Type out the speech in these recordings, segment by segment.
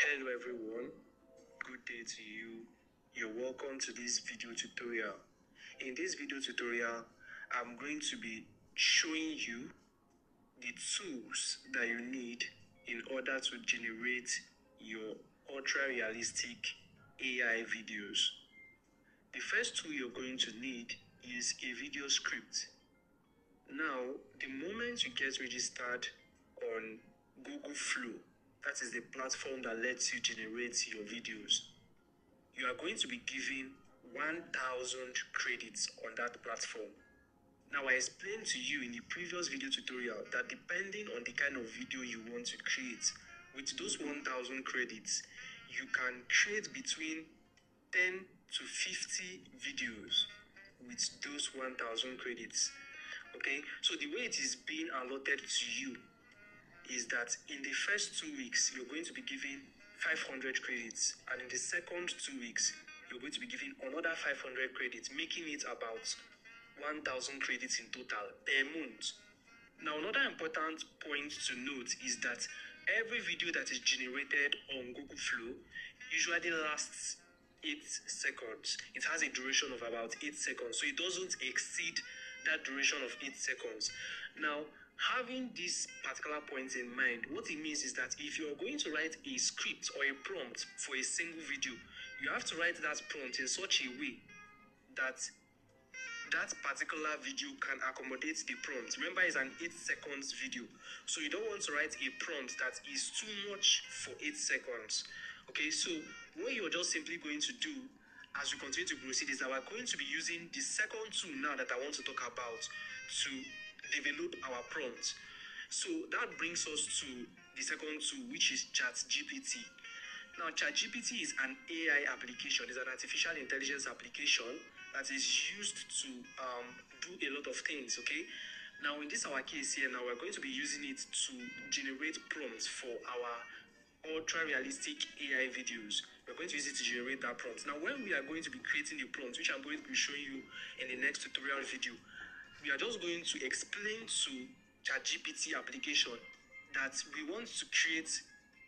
Hello everyone, good day to you. You're welcome to this video tutorial. In this video tutorial, I'm going to be showing you the tools that you need in order to generate your ultra realistic AI videos. The first tool you're going to need is a video script. Now, the moment you get registered on Google Flow, that is the platform that lets you generate your videos, you are going to be given 1,000 credits on that platform. Now, I explained to you in the previous video tutorial that depending on the kind of video you want to create, with those 1,000 credits, you can create between 10 to 50 videos with those 1,000 credits. Okay, so the way it is being allotted to you is that in the first 2 weeks, you're going to be given 500 credits, and in the second 2 weeks, you're going to be given another 500 credits, making it about 1,000 credits in total per month. Now, another important point to note is that every video that is generated on Google Flow usually lasts 8 seconds. It has a duration of about 8 seconds, so it doesn't exceed that duration of 8 seconds. Now, having this particular point in mind, what it means is that if you're going to write a script or a prompt for a single video, you have to write that prompt in such a way that that particular video can accommodate the prompt. Remember, it's an 8 seconds video, so you don't want to write a prompt that is too much for 8 seconds. Okay, so what you're just simply going to do as we continue to proceed is that we're going to be using the second tool now that I want to talk about to develop our prompt. So that brings us to the second tool, which is ChatGPT. Now, ChatGPT is an AI application, it's an artificial intelligence application that is used to do a lot of things, okay? Now, in this our case here, now we're going to be using it to generate prompts for our ultra realistic AI videos. We're going to use it to generate that prompt. Now, when we are going to be creating the prompt, which I'm going to be showing you in the next tutorial video, we are just going to explain to ChatGPT application that we want to create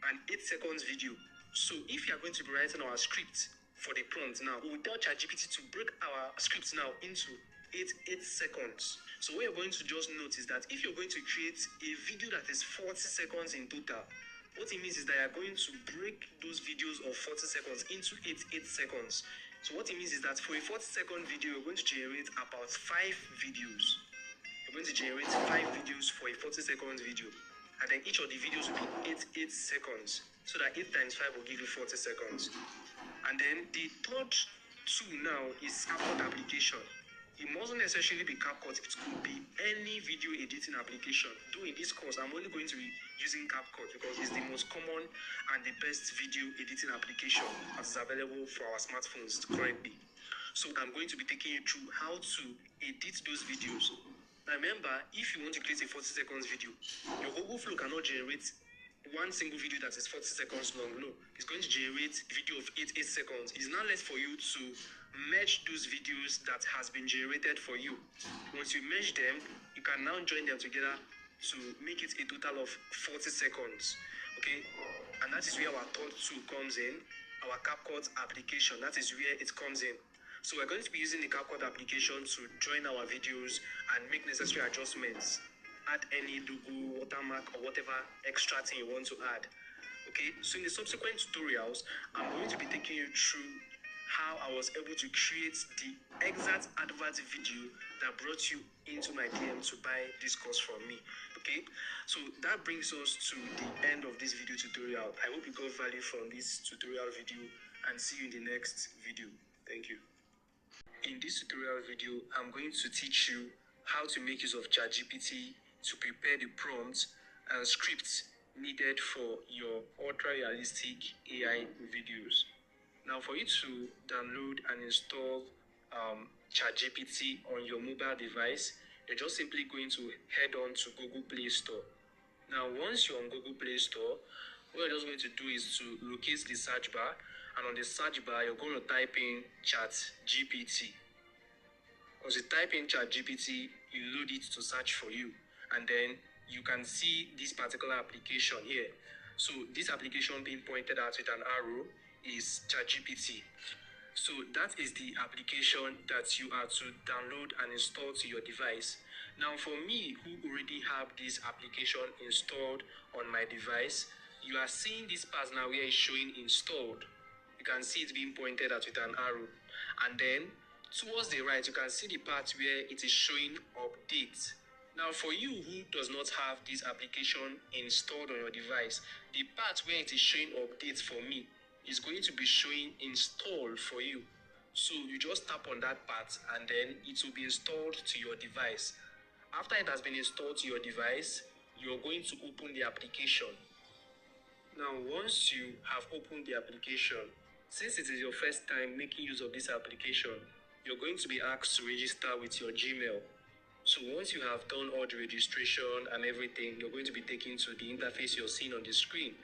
an 8 seconds video. So if you are going to be writing our script for the prompt now, we will tell ChatGPT to break our script now into 8 seconds. So what you're going to just note is that if you're going to create a video that is 40 seconds in total, what it means is that you're going to break those videos of 40 seconds into 8 seconds. So what it means is that for a 40-second video, you're going to generate about 5 videos. You're going to generate 5 videos for a 40-second video. And then each of the videos will be 8 seconds. So that 8 times 5 will give you 40 seconds. And then the third tool now is CapCut application. It mustn't necessarily be CapCut, it could be any video editing application. Though in this course, I'm only going to be using CapCut because it's the most common and the best video editing application that is available for our smartphones currently. So I'm going to be taking you through how to edit those videos. Now remember, if you want to create a 40 seconds video, your Google Flow cannot generate one single video that is 40 seconds long. No, it's going to generate a video of 8 seconds. It's now left for you to merge those videos that has been generated for you. Once you merge them, you can now join them together to make it a total of 40 seconds. Okay, and that is where our third tool comes in, our CapCut application. That is where it comes in. So we're going to be using the CapCut application to join our videos and make necessary adjustments. Add any logo, watermark, or whatever extra thing you want to add. Okay, so in the subsequent tutorials, I'm going to be taking you through how I was able to create the exact advert video that brought you into my DM to buy this course from me. Okay, so that brings us to the end of this video tutorial. I hope you got value from this tutorial video, and see you in the next video. Thank you. In this tutorial video, I'm going to teach you how to make use of ChatGPT to prepare the prompts and scripts needed for your ultra realistic AI videos. Now, for you to download and install ChatGPT on your mobile device, you're just simply going to head on to Google Play Store. Now, once you're on Google Play Store, what you're just going to do is to locate the search bar, and on the search bar, you're going to type in ChatGPT. Once you type in ChatGPT, you load it to search for you, and then you can see this particular application here. So this application being pointed out with an arrow is ChatGPT. So that is the application that you are to download and install to your device. Now for me, who already have this application installed on my device, you are seeing this part now where it's showing installed. You can see it being pointed at with an arrow. And then towards the right, you can see the part where it is showing update. Now for you who does not have this application installed on your device, the part where it is showing update for me is going to be showing install for you. So you just tap on that part and then it will be installed to your device. After it has been installed to your device, you're going to open the application. Now, once you have opened the application, since it is your first time making use of this application, you're going to be asked to register with your Gmail. So once you have done all the registration and everything, you're going to be taken to the interface you're seeing on the screen.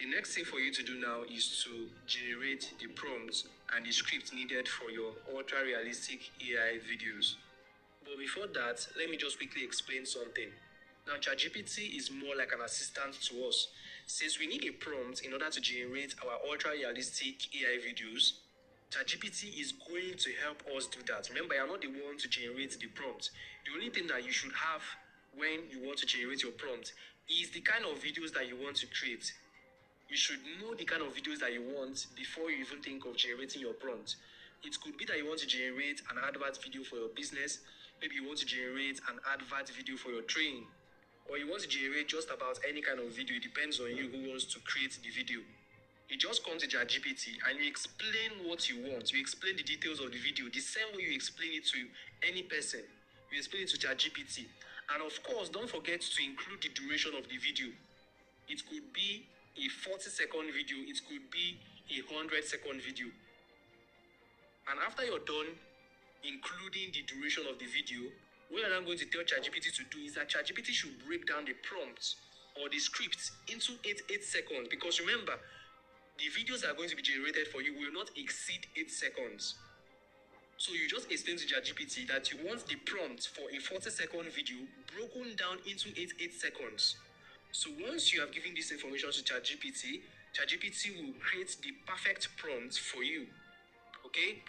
The next thing for you to do now is to generate the prompts and the script needed for your ultra-realistic AI videos. But before that, let me just quickly explain something. Now, ChatGPT is more like an assistant to us. Since we need a prompt in order to generate our ultra-realistic AI videos, ChatGPT is going to help us do that. Remember, you're not the one to generate the prompt. The only thing that you should have when you want to generate your prompt is the kind of videos that you want to create. You should know the kind of videos that you want before you even think of generating your prompt. It could be that you want to generate an advert video for your business. Maybe you want to generate an advert video for your training. Or you want to generate just about any kind of video. It depends on you who wants to create the video. You just come to ChatGPT and you explain what you want. You explain the details of the video the same way you explain it to any person. You explain it to ChatGPT. And of course, don't forget to include the duration of the video. It could be a 40-second video. It could be a 100-second video. And after you're done including the duration of the video, what I'm going to tell ChatGPT to do is that ChatGPT should break down the prompt or the script into 8 seconds. Because remember, the videos that are going to be generated for you will not exceed 8 seconds. So you just explain to ChatGPT that you want the prompt for a 40-second video broken down into 8 seconds. So once you have given this information to ChatGPT, ChatGPT will create the perfect prompt for you. Okay?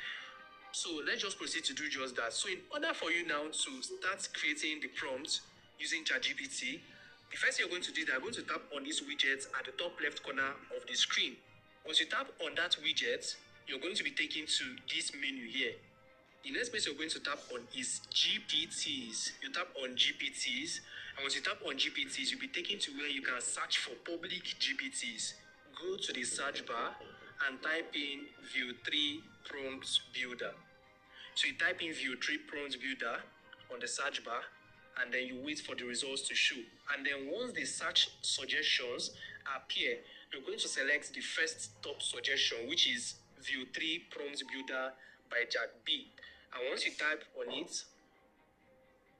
So let's just proceed to do just that. So in order for you now to start creating the prompt using ChatGPT, the first thing you're going to do is you're going to tap on this widget at the top left corner of the screen. Once you tap on that widget, you're going to be taken to this menu here. The next place you're going to tap on is GPTs. You tap on GPTs, and once you tap on GPTs, you'll be taken to where you can search for public GPTs. Go to the search bar and type in View 3 Prompt Builder. So you type in View 3 Prompt Builder on the search bar, and then you wait for the results to show. And then once the search suggestions appear, you're going to select the first top suggestion, which is View 3 Prompt Builder by Jack B. And once you type on it,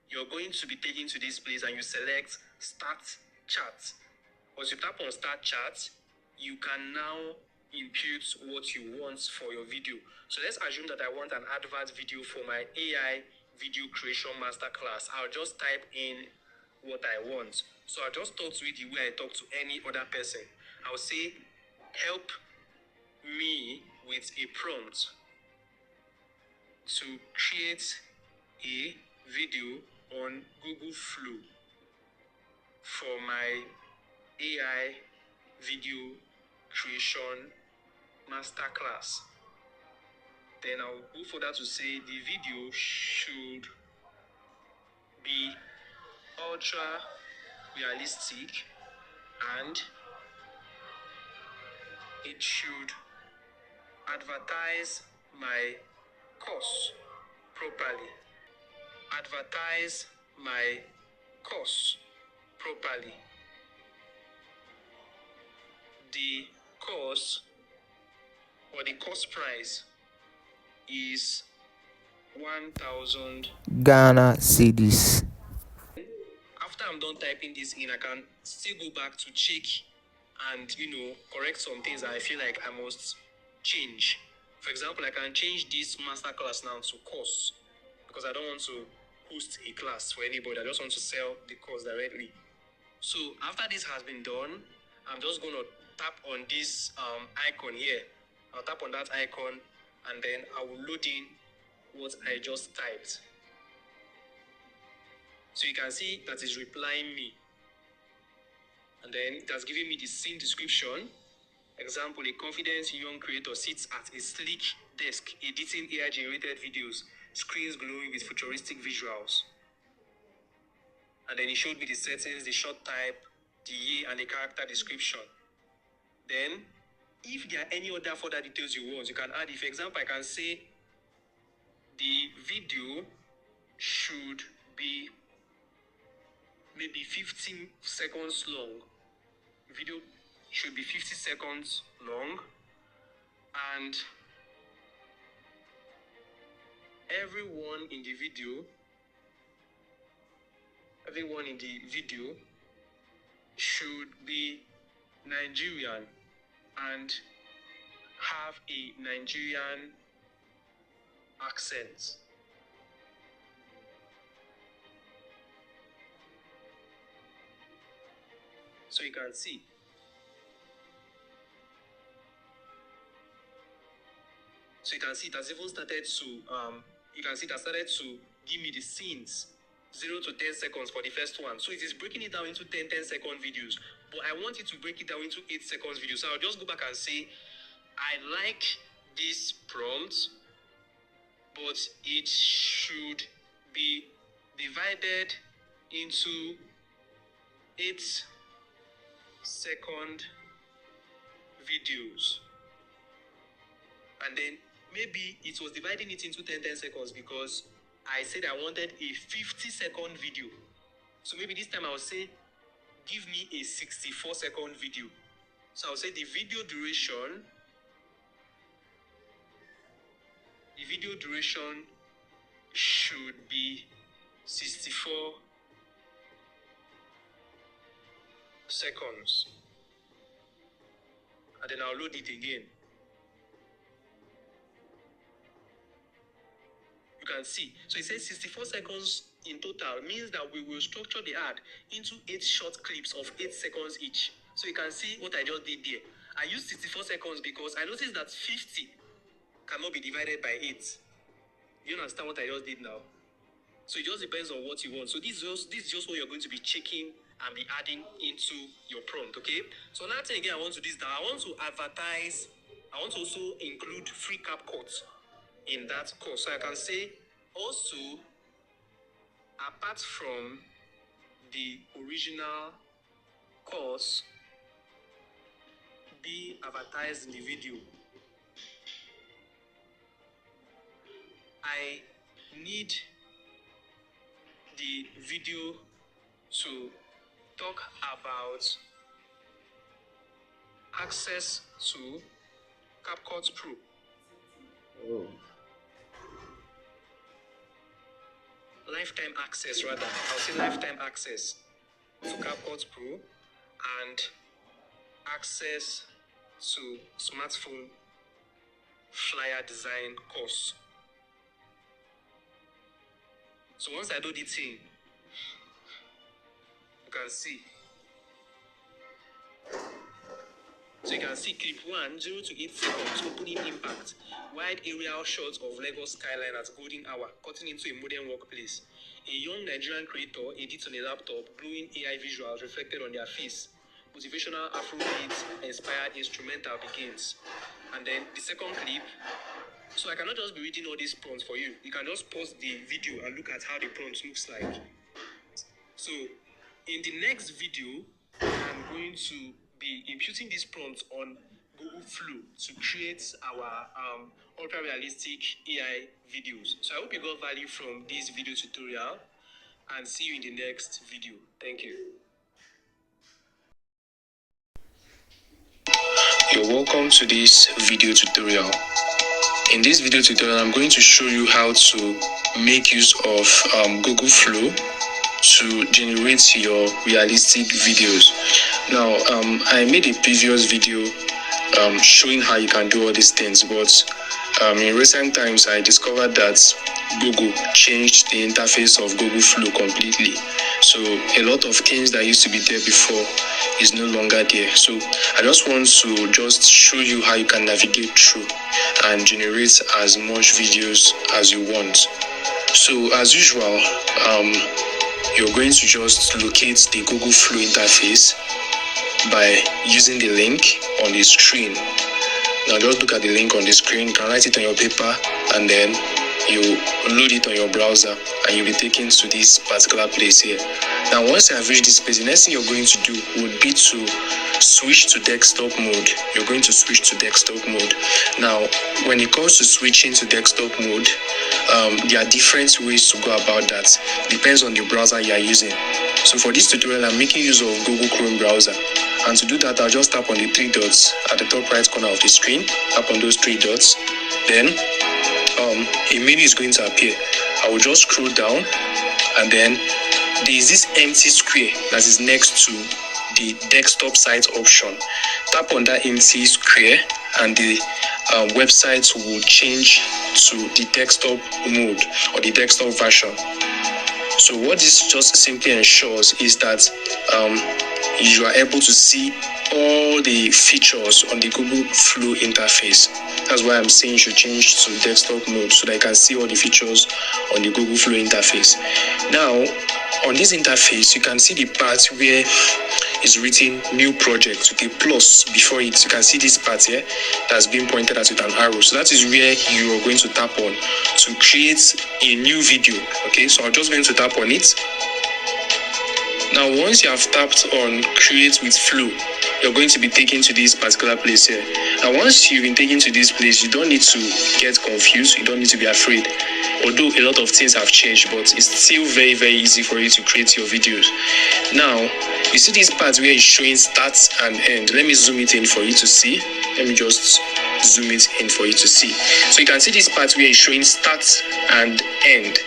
you're going to be taken to this place and you select Start Chat. Once you tap on Start Chat, you can now input what you want for your video. So let's assume that I want an advert video for my AI video creation masterclass. I'll just type in what I want. So I'll just talk to it the way I talk to any other person. I'll say, help me with a prompt to create a video on Google Flow for my AI video creation masterclass. Then I'll go further to say the video should be ultra realistic and it should advertise my course properly. Advertise my course properly. The course or the cost price is 1,000 Ghana cedis. After I'm done typing this in, I can still go back to check and correct some things that I feel like I must change. For example, I can change this masterclass now to course because I don't want to host a class for anybody. I just want to sell the course directly. So after this has been done, I'm just going to tap on this icon here. I'll tap on that icon and then I will load in what I just typed. So you can see that is replying me. And then it has given me the scene description. Example, a confident young creator sits at a sleek desk editing AI-generated videos, screens glowing with futuristic visuals. And then it showed me the settings, the short type, the year, and the character description. Then, if there are any other further details you want, you can add. For example, I can say the video should be maybe 15 seconds long. Video should be 50 seconds long, and everyone in the video should be Nigerian and have a Nigerian accent. So you can see. So you can see it has even started to, you can see it has started to give me the scenes, 0 to 10 seconds for the first one. So it is breaking it down into 10-second videos. But I want it to break it down into 8 seconds videos. So I'll just go back and say, I like this prompt, but it should be divided into 8-second videos. And then maybe it was dividing it into 10 seconds because I said I wanted a 50-second video. So maybe this time I'll say, give me a 64-second video. So I'll say the video duration should be 64 seconds. And then I'll load it again. You can see. So it says 64 seconds in total means that we will structure the ad into 8 short clips of 8 seconds each. So you can see what I just did there. I used 64 seconds because I noticed that 50 cannot be divided by 8. You understand what I just did now? So it just depends on what you want. So this is just what you're going to be checking and be adding into your prompt, okay? So another thing again I want to do is that I want to also include free CapCut in that course. So I can say also, apart from the original course be advertised in the video, I need the video to talk about access to CapCut Pro. Oh. Lifetime access, rather. I'll say lifetime access to CapCut Pro and access to smartphone flyer design course. So once I do the thing, you can see. So you can see clip 1, 0 to 8 seconds, opening impact. Wide aerial shots of Lagos skyline at golden hour, cutting into a modern workplace. A young Nigerian creator edits on a laptop, glowing AI visuals reflected on their face. Motivational Afrobeat inspired instrumental begins. And then the second clip. So I cannot just be reading all these prompts for you. You can just pause the video and look at how the prompt looks like. So in the next video, I'm going to be imputing this prompt on Google Flow to create our ultra-realistic AI videos. So I hope you got value from this video tutorial and see you in the next video. Thank you. You're welcome to this video tutorial. In this video tutorial, I'm going to show you how to make use of Google Flow to generate your realistic videos. Now, I made a previous video showing how you can do all these things, but In recent times, I discovered that Google changed the interface of Google Flow completely. So a lot of things that used to be there before is no longer there. So I just want to just show you how you can navigate through and generate as much videos as you want. So as usual, you're going to just locate the Google Flow interface by using the link on the screen. Now just look at the link on the screen. You can write it on your paper and then you load it on your browser and you'll be taken to this particular place here. Now once you have reached this place, the next thing you're going to do would be to switch to desktop mode. You're going to switch to desktop mode. Now when it comes to switching to desktop mode, there are different ways to go about that. Depends on the browser you are using. So for this tutorial, I'm making use of Google Chrome browser. And to do that, I'll just tap on the 3 dots at the top right corner of the screen. Tap on those 3 dots. Then a menu is going to appear. I will just scroll down and then there is this empty square that is next to the desktop site option. Tap on that empty square and the website will change to the desktop mode or the desktop version. So what this just simply ensures is that you are able to see all the features on the Google Flow interface. That's why I'm saying you should change to desktop mode so that you can see all the features on the Google Flow interface. Now, on this interface, you can see the part where it's written new project with a plus before it. You can see this part here that's been pointed at with an arrow. So that is where you are going to tap on to create a new video. Okay, so I'm just going to tap on it. Now, once you have tapped on create with Flow, you're going to be taken to this particular place here. And once you've been taken to this place, you don't need to get confused. You don't need to be afraid. Although a lot of things have changed, but it's still very, very easy for you to create your videos. Now, you see this part where it's showing start and end. Let me zoom it in for you to see. Let me just zoom it in for you to see. So you can see this part where it's showing start and end.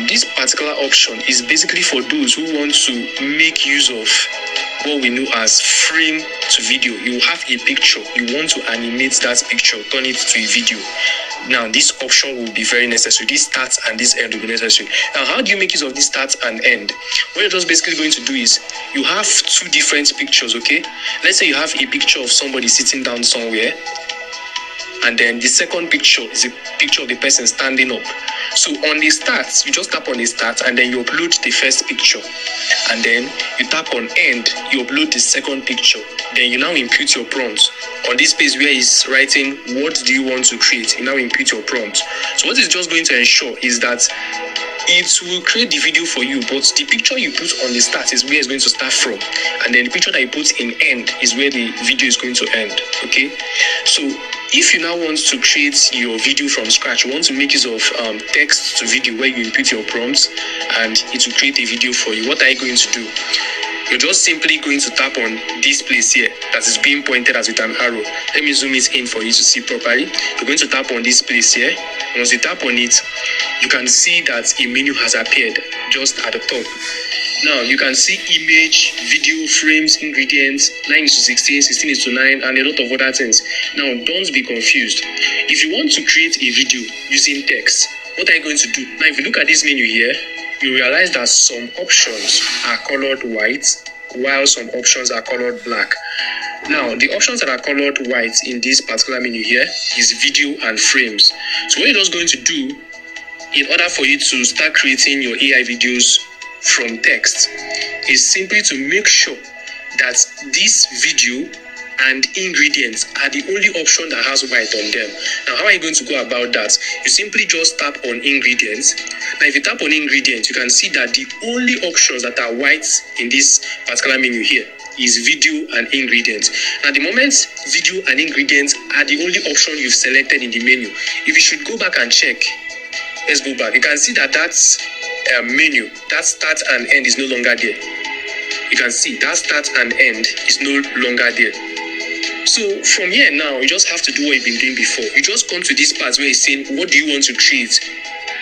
This particular option is basically for those who want to make use of what we know as frame to video. You have a picture, you want to animate that picture, turn it to a video. Now this option will be very necessary. This start and this end will be necessary. Now how do you make use of this start and end? What you're just basically going to do is you have 2 different pictures, okay? Let's say you have a picture of somebody sitting down somewhere, and then the second picture is a picture of the person standing up. So on the start, you just tap on the start and then you upload the first picture. And then you tap on end, you upload the second picture. Then you now input your prompt. On this page where it's writing, what do you want to create? You now input your prompt. So what it's just going to ensure is that it will create the video for you, but the picture you put on the start is where it's going to start from. And then the picture that you put in end is where the video is going to end, okay? So if you now want to create your video from scratch, you want to make use of text to video where you input your prompts and it will create a video for you. What are you going to do? You're just simply going to tap on this place here that is being pointed as with an arrow. Let me zoom it in for you to see properly. You're going to tap on this place here. Once you tap on it, you can see that a menu has appeared just at the top. Now you can see image, video, frames, ingredients, 9:16, 16:9, and a lot of other things. Now don't be confused. If you want to create a video using text, what are you going to do? Now if you look at this menu here, you realize that some options are colored white while some options are colored black. Now the options that are colored white in this particular menu here is video and frames. So what you're just going to do in order for you to start creating your AI videos from text is simply to make sure that this video and ingredients are the only option that has white on them. Now how are you going to go about that? You simply just tap on ingredients. Now if you tap on ingredients, you can see that the only options that are white in this particular menu here is video and ingredients. Now the moment video and ingredients are the only option you've selected in the menu, if you should go back and check, let's go back, you can see that menu, that start and end is no longer there. You can see that start and end is no longer there. So from here now, you just have to do what you've been doing before. You just come to this part where it's saying, what do you want to create?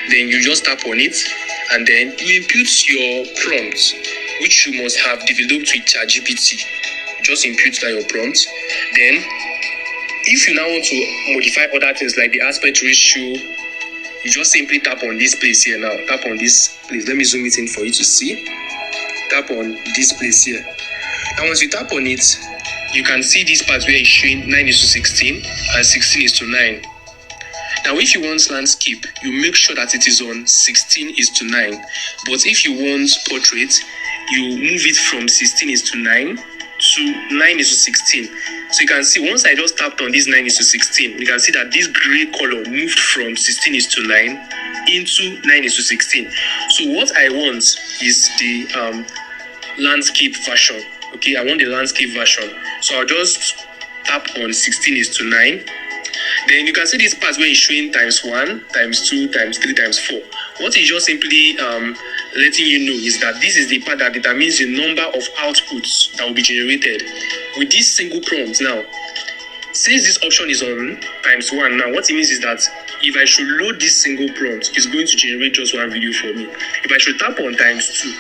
Then you just tap on it and then you input your prompt, which you must have developed with ChatGPT. Just input that your prompt. Then if you now want to modify other things like the aspect ratio, you just simply tap on this place here now. Tap on this place. Let me zoom it in for you to see. Tap on this place here. And once you tap on it, you can see this part where it's showing 9:16 and 16:9. Now, if you want landscape, you make sure that it is on 16:9. But if you want portrait, you move it from 16:9 to 9:16. So you can see once I just tapped on this 9:16, you can see that this gray color moved from 16:9 into 9:16. So what I want is the landscape version. Okay, I want the landscape version. So I'll just tap on 16:9. Then you can see this part where it's showing ×1, ×2, ×3, ×4. What is just simply letting you know is that this is the part that determines the number of outputs that will be generated with this single prompt. Now, since this option is on ×1, now what it means is that if I should load this single prompt, it's going to generate just one video for me. If I should tap on ×2,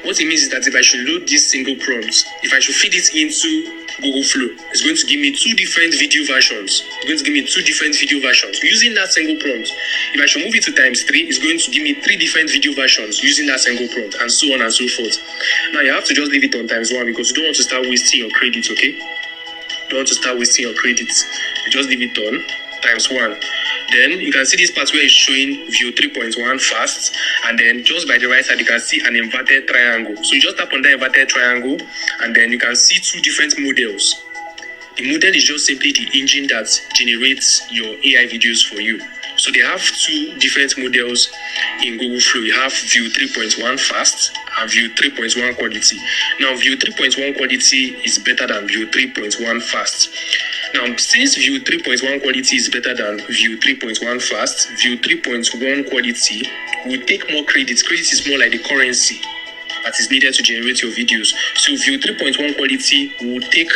what it means is that if I should load this single prompt, if I should feed it into Google Flow, it's going to give me two different video versions. It's going to give me two different video versions using that single prompt. If I should move it to ×3, it's going to give me three different video versions using that single prompt, and so on and so forth. Now you have to just leave it on ×1 because you don't want to start wasting your credits, okay? You don't want to start wasting your credits. You just leave it on ×1. Then you can see this part where it's showing view 3.1 fast, and then just by the right side you can see an inverted triangle. So you just tap on the inverted triangle, and then you can see two different models. The model is just simply the engine that generates your AI videos for you. So they have two different models in Google Flow. You have view 3.1 fast and view 3.1 quality. Now view 3.1 quality is better than view 3.1 fast. Now, since view 3.1 quality is better than view 3.1 fast, view 3.1 quality will take more credits. Credits is more like the currency that is needed to generate your videos. So view 3.1 quality will take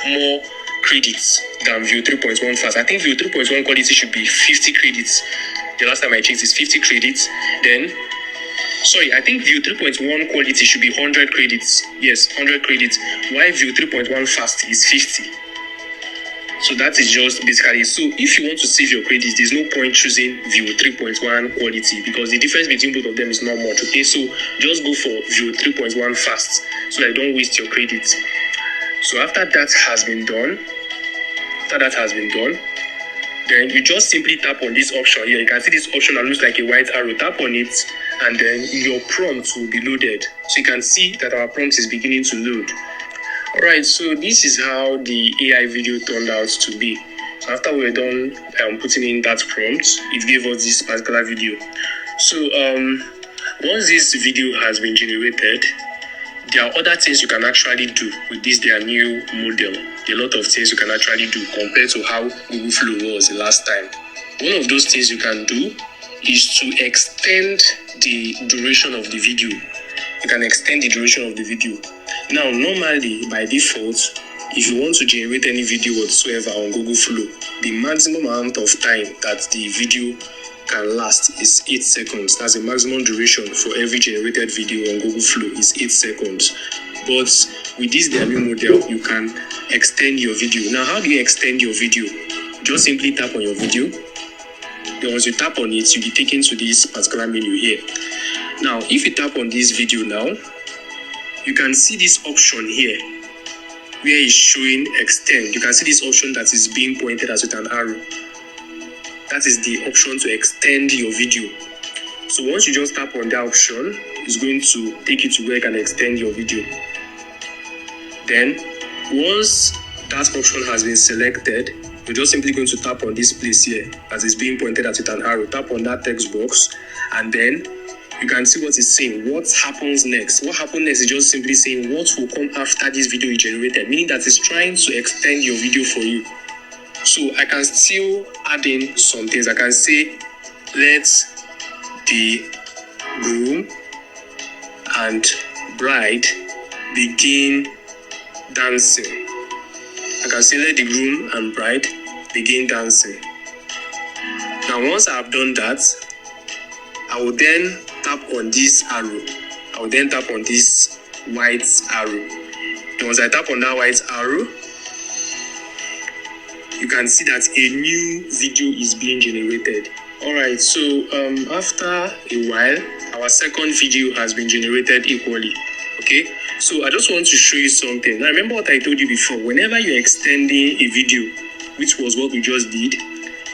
more credits than view 3.1 fast. I think view 3.1 quality should be 50 credits. The last time I checked is 50 credits. Then, sorry, I think view 3.1 quality should be 100 credits. Yes, 100 credits. While view 3.1 fast is 50. So that is just basically, so if you want to save your credits, there's no point choosing view 3.1 quality because the difference between both of them is not much, okay? So just go for view 3.1 fast so that you don't waste your credits. So after that has been done, then you just simply tap on this option here. You can see this option that looks like a white arrow. Tap on it, and then your prompt will be loaded. So you can see that our prompt is beginning to load. Alright, so this is how the AI video turned out to be. So after we're done putting in that prompt, it gave us this particular video. So once this video has been generated, there are other things you can actually do with this their new model. There are a lot of things you can actually do compared to how Google Flow was the last time. One of those things you can do is to extend the duration of the video. You can extend the duration of the video. Now, normally, by default, if you want to generate any video whatsoever on Google Flow, the maximum amount of time that the video can last is 8 seconds. That's the maximum duration for every generated video on Google Flow is 8 seconds. But with this their new model, you can extend your video. Now, how do you extend your video? Just simply tap on your video. Then once you tap on it, you'll be taken to this particular menu here. Now, if you tap on this video now, you can see this option here where it's showing extend. You can see this option that is being pointed as with an arrow. That is the option to extend your video. So once you just tap on that option, it's going to take you to where you can extend your video. Then, once that option has been selected, you're just simply going to tap on this place here as it's being pointed at with an arrow. Tap on that text box, and then you can see what it's saying. What happens next? What happens next is just simply saying what will come after this video you generated, meaning that it's trying to extend your video for you. So I can still add in some things. I can say, let the groom and bride begin dancing. I can say, let the groom and bride begin dancing. Now, once I have done that, I will then tap on this arrow. I will then tap on this white arrow. And once I tap on that white arrow, you can see that a new video is being generated. Alright, so after a while, our second video has been generated equally. Okay, so I just want to show you something. Now remember what I told you before. Whenever you're extending a video, which was what we just did,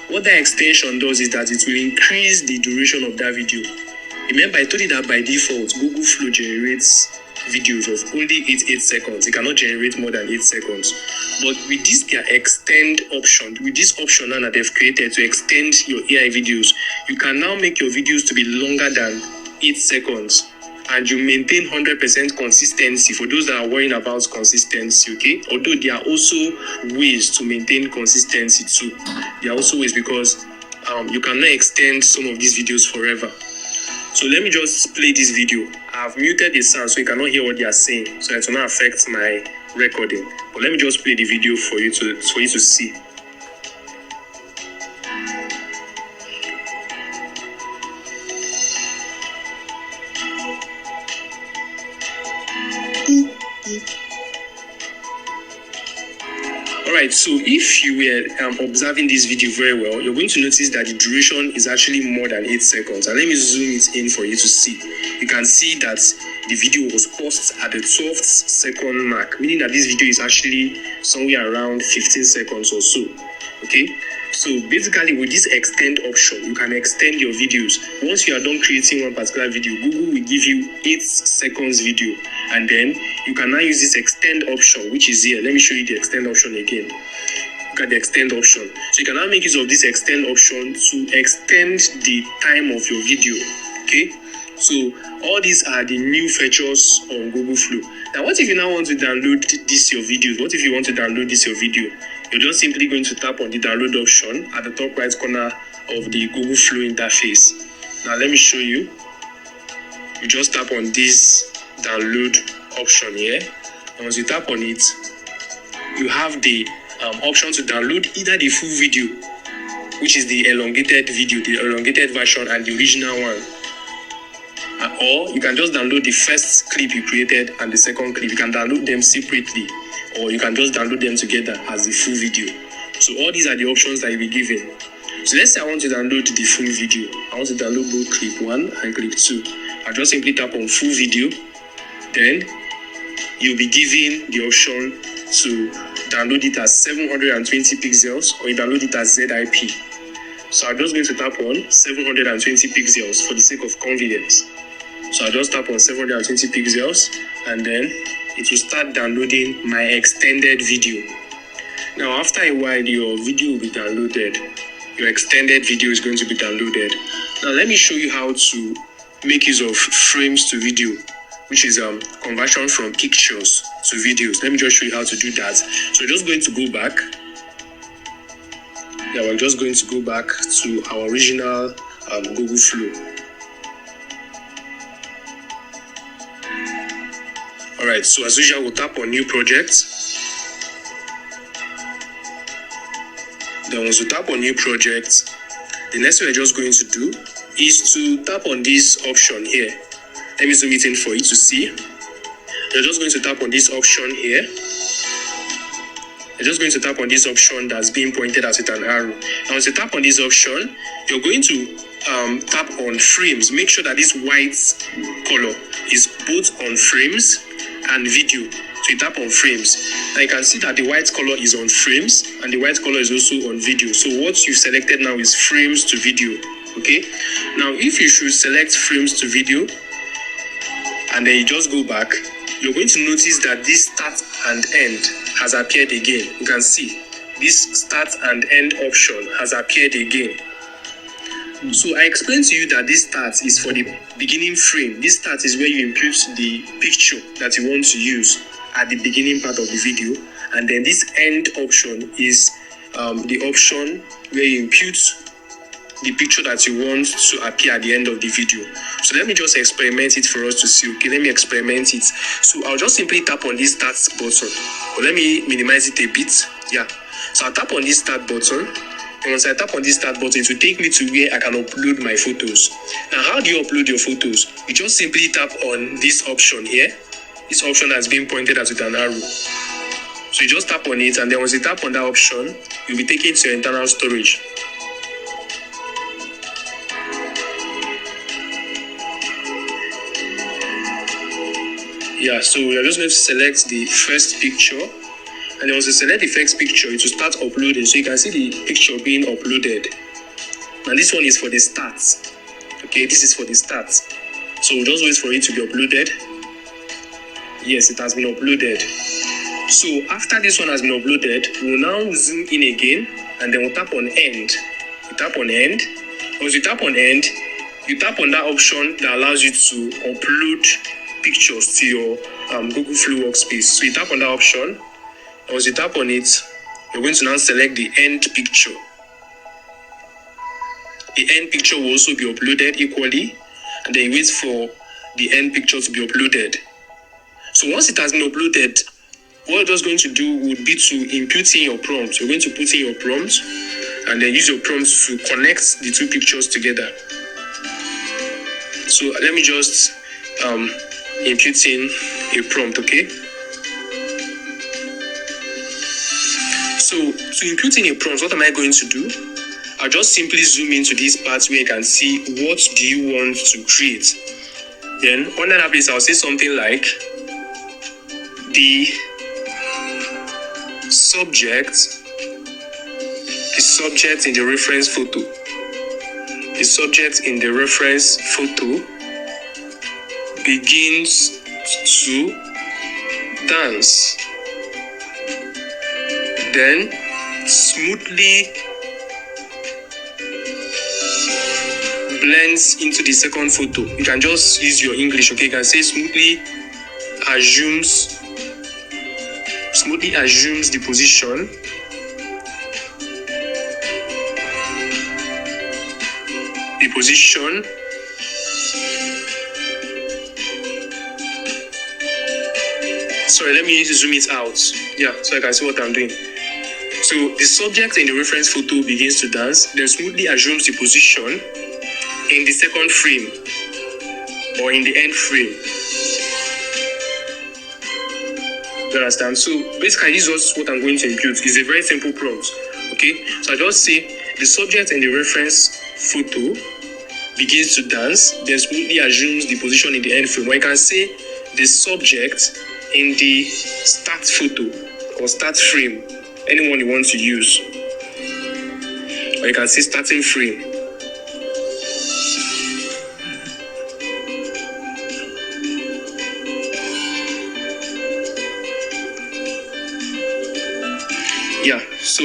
what that extension does is that it will increase the duration of that video. Remember, I told you that by default, Google Flow generates videos of only 8 seconds. It cannot generate more than 8 seconds. But with this their extend option, with this option now that they've created to extend your AI videos, you can now make your videos to be longer than 8 seconds. And you maintain 100% consistency for those that are worrying about consistency, okay? Although there are also ways to maintain consistency too. There are also ways because you cannot extend some of these videos forever. So let me just play this video. I've muted the sound so you cannot hear what they are saying, so it will not affect my recording. But let me just play the video for you to see. Alright, so if you were observing this video very well, you're going to notice that the duration is actually more than 8 seconds. And let me zoom it in for you to see. You can see that the video was paused at the 12th second mark, meaning that this video is actually somewhere around 15 seconds or so. Okay, so basically with this extend option, you can extend your videos. Once you are done creating one particular video, Google will give you 8 seconds video, and then you can now use this extend option, which is here. Let me show you the extend option again. Look at the extend option. So you can now make use of this extend option to extend the time of your video. Okay, so all these are the new features on Google Flow. Now, what if you now want to download this your videos? What if you want to download this your video? You're just simply going to tap on the download option at the top right corner of the Google Flow interface. Now, let me show you. You just tap on this download option here. And once you tap on it, you have the option to download either the full video, which is the elongated video, the elongated version, and the original one. Or you can just download the first clip you created and the second clip. You can download them separately, or you can just download them together as the full video. So all these are the options that you'll be given. So let's say I want to download the full video. I want to download both clip 1 and clip 2. I'll just simply tap on full video. Then you'll be given the option to download it as 720 pixels, or you download it as ZIP. So I'm just going to tap on 720 pixels for the sake of convenience. So I'll just tap on 720 pixels, and then it will start downloading my extended video. Now, after a while, your video will be downloaded. Your extended video is going to be downloaded. Now, let me show you how to make use of frames to video, which is conversion from pictures to videos. Let me just show you how to do that. So we're just going to go back. Yeah, we're just going to go back to our original Google Flow. Alright, so as usual, we'll tap on new project. Then once we tap on new project, the next thing we're just going to do is to tap on this option here. Let me zoom it in for you to see. You're just going to tap on this option here. You're just going to tap on this option that's being pointed at with an arrow. Now, once you tap on this option, you're going to tap on frames. Make sure that this white color is both on frames and video. So you tap on frames. Now you can see that the white color is on frames and the white color is also on video. So what you've selected now is frames to video. Okay. Now, if you should select frames to video and then you just go back, you're going to notice that this start and end has appeared again. You can see this start and end option has appeared again. So I explained to you that this start is for the beginning frame. This start is where you input the picture that you want to use at the beginning part of the video. And then this end option is the option where you input the picture that you want to appear at the end of the video. So let me just experiment it for us to see. Okay, let me experiment it. So I'll just simply tap on this start button. But let me minimize it a bit. Yeah. So I'll tap on this start button. And once I tap on this start button, it will take me to where I can upload my photos. Now, how do you upload your photos? You just simply tap on this option here. This option has been pointed at with an arrow. So you just tap on it, and then once you tap on that option, you'll be taken to your internal storage. Yeah, so you're just going to select the first picture, and then once you select the first picture, it will start uploading. So you can see the picture being uploaded. And this one is for the start. Okay, this is for the start. So we'll just wait for it to be uploaded. Yes, it has been uploaded. So after this one has been uploaded, we'll now zoom in again, and then we'll tap on end. You tap on end. Once you tap on end, you tap on that option that allows you to upload pictures to your Google Flow workspace. So you tap on that option. Once you tap on it, you're going to now select the end picture. The end picture will also be uploaded equally, and then you wait for the end picture to be uploaded. So once it has been uploaded, what you're just going to do would be to input in your prompt. You're going to put in your prompt, and then use your prompt to connect the two pictures together. So let me just input in a prompt, okay? So to input in a prompt, what am I going to do? I'll just simply zoom into this part where you can see what do you want to create. Then under that place, I'll say something like the subject in the reference photo. The subject in the reference photo begins to dance. Then smoothly blends into the second photo. You can just use your English, okay? You can say smoothly assumes the position sorry, let me zoom it out. Yeah, so I can see what I'm doing. So the subject in the reference photo begins to dance, then smoothly assumes the position in the second frame or in the end frame. You understand? So basically, this is what I'm going to input. It's a very simple prompt. Okay, so I just say the subject in the reference photo begins to dance, then smoothly assumes the position in the end frame. Or you can say the subject in the start photo or start frame, anyone you want to use. Or you can say starting frame. Yeah, so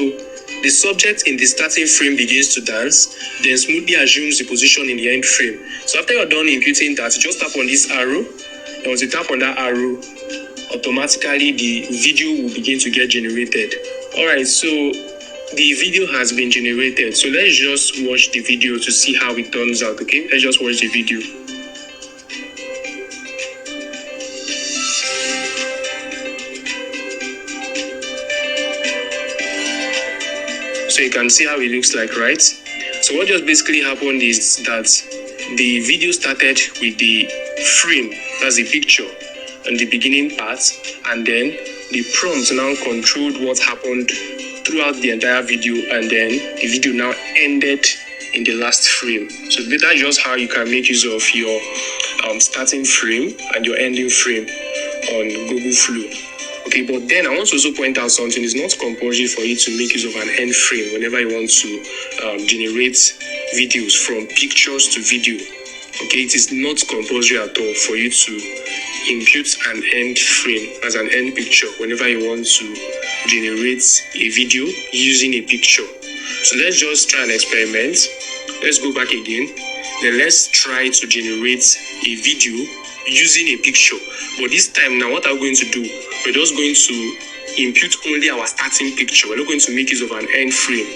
the subject in the starting frame begins to dance, then smoothly assumes the position in the end frame. So after you're done inputting that, just tap on this arrow. And once you tap on that arrow, automatically the video will begin to get generated. Alright, so the video has been generated. So let's just watch the video to see how it turns out, okay? Let's just watch the video. So you can see how it looks like, right? So what just basically happened is that the video started with the frame, that's the picture, and the beginning part, and then the prompt now controlled what happened throughout the entire video, and then the video now ended in the last frame. So that's just how you can make use of your starting frame and your ending frame on Google Flow. Okay, but then I want to also point out something. It's not compulsory for you to make use of an end frame whenever you want to generate videos from pictures to video. Okay, it is not compulsory at all for you to input an end frame as an end picture whenever you want to generate a video using a picture. So let's just try and experiment. Let's go back again. Then let's try to generate a video using a picture. But this time now, what I'm going to do, we're just going to input only our starting picture. We're not going to make use of an end frame.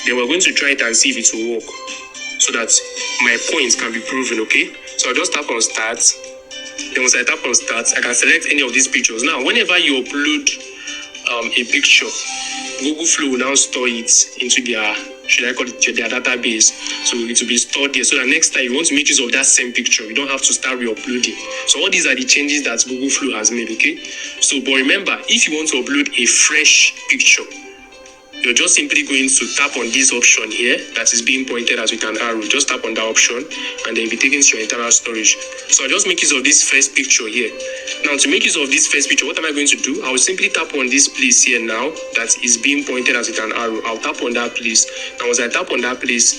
Then we're going to try it and see if it will work, so that my points can be proven, okay? So I'll just tap on start. Then once I tap on start, I can select any of these pictures. Now, whenever you upload a picture, Google Flow will now store it into their should I call it, their database. So it will be stored there, so that next time you want to make use of that same picture, you don't have to start re-uploading. So all these are the changes that Google Flow has made, okay? So, but remember, if you want to upload a fresh picture, you're just simply going to tap on this option here that is being pointed as with an arrow. Just tap on that option and then you'll be taken to your internal storage. So I'll just make use of this first picture here. Now, to make use of this first picture, what am I going to do? I will simply tap on this place here now that is being pointed as with an arrow. I'll tap on that place. Now, as I tap on that place,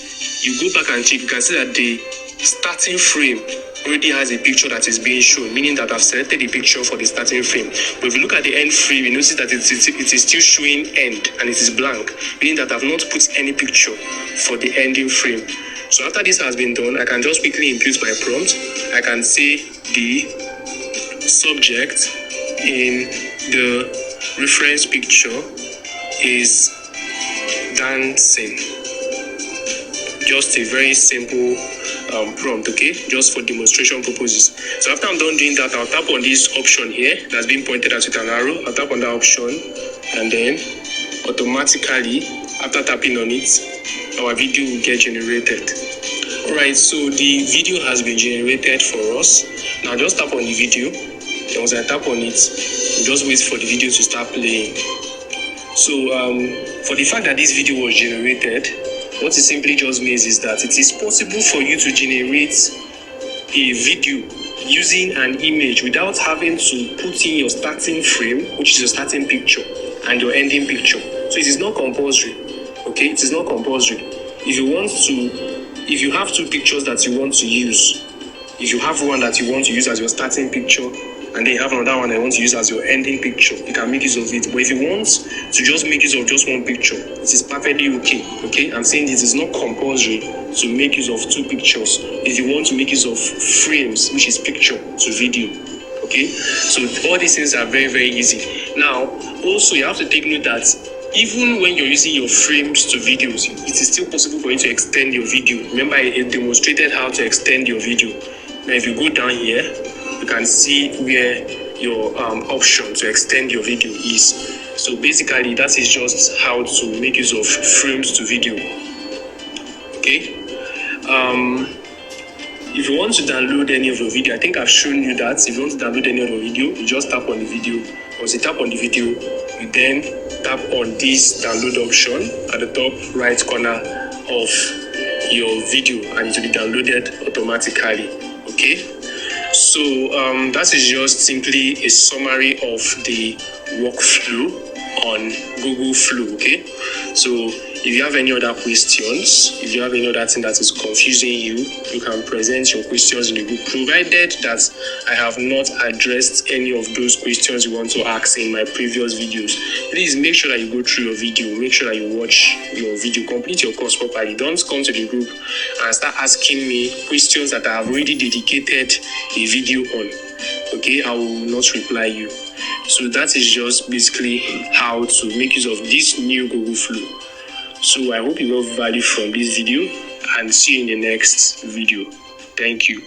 you go back and check. You can see that the starting frame already has a picture that is being shown, meaning that I've selected the picture for the starting frame. But if you look at the end frame, you notice that it is still showing end and it is blank, meaning that I've not put any picture for the ending frame. So after this has been done, I can just quickly input my prompt. I can say the subject in the reference picture is dancing. Just a very simple prompt, okay, just for demonstration purposes. So after I'm done doing that, I'll tap on this option here that's been pointed at with an arrow. I'll tap on that option, and then automatically, after tapping on it, our video will get generated. Alright, so the video has been generated for us. Now just tap on the video. Then once I tap on it, we'll just wait for the video to start playing. So for the fact that this video was generated, what it simply just means is that it is possible for you to generate a video using an image without having to put in your starting frame, which is your starting picture, and your ending picture. So it is not compulsory, okay? It is not compulsory. If you have two pictures that you want to use, if you have one that you want to use as your starting picture, and then you have another one I want to use as your ending picture, you can make use of it. But if you want to just make use of just one picture, it is perfectly okay? I'm saying this is not compulsory to make use of two pictures. If you want to make use of frames, which is picture to video, okay? So all these things are very, very easy. Now, also you have to take note that even when you're using your frames to videos, it is still possible for you to extend your video. Remember, I demonstrated how to extend your video. Now, if you go down here, you can see where your option to extend your video is. So basically, that is just how to make use of frames to video. Okay. If you want to download any of your video, I think I've shown you that. If you want to download any of your video, you just tap on the video. Once you tap on the video, you then tap on this download option at the top right corner of your video, and it will be downloaded automatically. Okay. So that is just simply a summary of the workflow on Google Flow, okay? So if you have any other questions, if you have any other thing that is confusing you, you can present your questions in the group, provided that I have not addressed any of those questions you want to ask in my previous videos. Please make sure that you go through your video, make sure that you watch your video, complete your course properly. Don't come to the group and start asking me questions that I have already dedicated a video on. Okay, I will not reply you. So that is just basically how to make use of this new Google Flow. So I hope you got value from this video, and see you in the next video. Thank you.